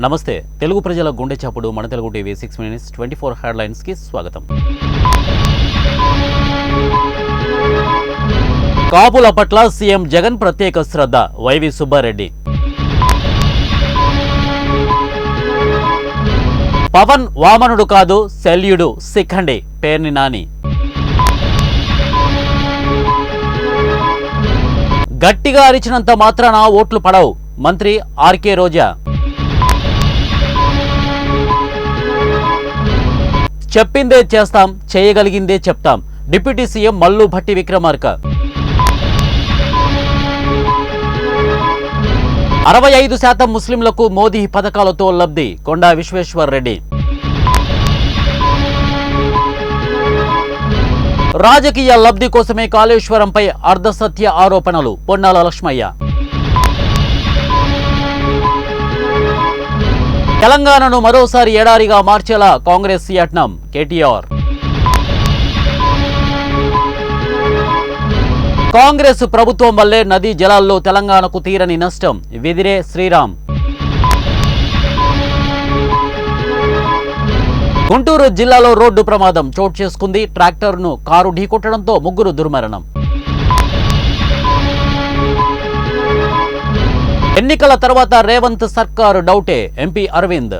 నమస్తే తెలుగు ప్రజల గుండె చప్పుడు మన తెలుగు టీవీ 6 minutes 24 హెడ్లైన్స్ కి స్వాగతం. కాపుల పట్ల సీఎం జగన్ ప్రత్యేక శ్రద్ధ వైవి సుబ్బారెడ్డి. పవన్ వామనుడు కాదు శల్యుడు శిఖండి పేర్ని నాని. గట్టిగా అరిచినంత మాత్రాన ఓట్లు పడవు మంత్రి ఆర్కే రోజా. చెప్పిందే చేస్తాం చేయగలిగిందే చెప్తాం డిప్యూటీ సీఎం మల్లు భట్టి విక్రమార్క. 65% ముస్లింలకు మోదీ పథకాలతో లబ్ధి కొండా విశ్వేశ్వర్ రెడ్డి. రాజకీయ లబ్ధి కోసమే కాళేశ్వరంపై అర్ధసత్య ఆరోపణలు పొన్నాల లక్ష్మయ్య. తెలంగాణను మరోసారి ఎడారిగా మార్చేలా కాంగ్రెస్ యత్నం కేటీఆర్. కాంగ్రెస్ ప్రభుత్వం వల్లే నదీ జలాల్లో తెలంగాణకు తీరని నష్టం విదిరే శ్రీరామ్. గుంటూరు జిల్లాలో రోడ్డు ప్రమాదం చోటు చేసుకుంది. ట్రాక్టర్ను కారు ఢీకొట్టడంతో 3 దుర్మరణం. ఎన్నికల తర్వాత రేవంత్ సర్కారు డౌటే ఎంపీ అరవింద్.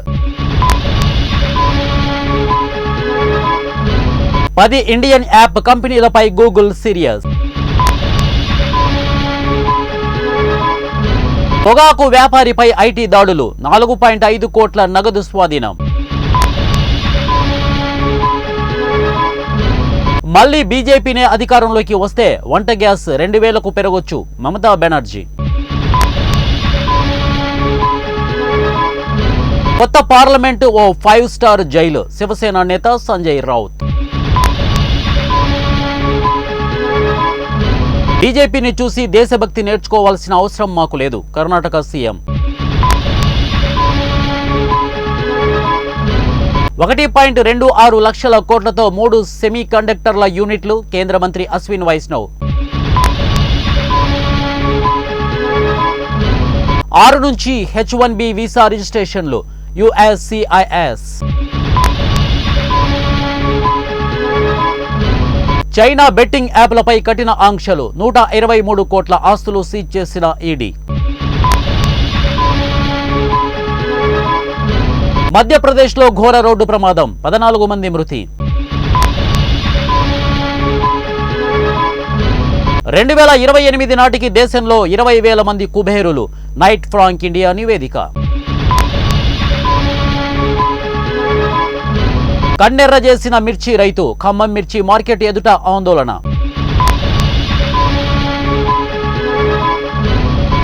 10 ఇండియన్ యాప్ కంపెనీలపై గూగుల్ సీరియస్. పొగాకు వ్యాపారిపై ఐటీ దాడులు 4.5 కోట్ల నగదు స్వాధీనం. మళ్లీ బీజేపీనే అధికారంలోకి వస్తే వంట గ్యాస్ 2000కు పెరగొచ్చు మమతా బెనర్జీ. కొత్త పార్లమెంటు ఓ 5 స్టార్ జైలు శివసేన నేత సంజయ్ రౌత్. బీజేపీని చూసి దేశభక్తి నేర్చుకోవాల్సిన అవసరం మాకు లేదు కర్ణాటక సీఎం. 1.26 లక్షల కోట్లతో 3 సెమీ కండక్టర్ల యూనిట్లు కేంద్ర మంత్రి అశ్విన్ వైష్ణవ్. 6 నుంచి H1B వీసా రిజిస్ట్రేషన్లు USCIS. చైనా బెట్టింగ్ యాప్లపై కఠిన ఆంక్షలు 123 కోట్ల ఆస్తులు సీజ్ చేసిన ఈడీ. మధ్యప్రదేశ్లో ఘోర రోడ్డు ప్రమాదం 14 మంది మృతి. 2028 నాటికి దేశంలో 20,000 మంది కుబేరులు నైట్ ఫ్రాంక్ ఇండియా నివేదిక. కన్నెర్ర చేసిన మిర్చి రైతు ఖమ్మం మిర్చి మార్కెట్ ఎదుట ఆందోళన.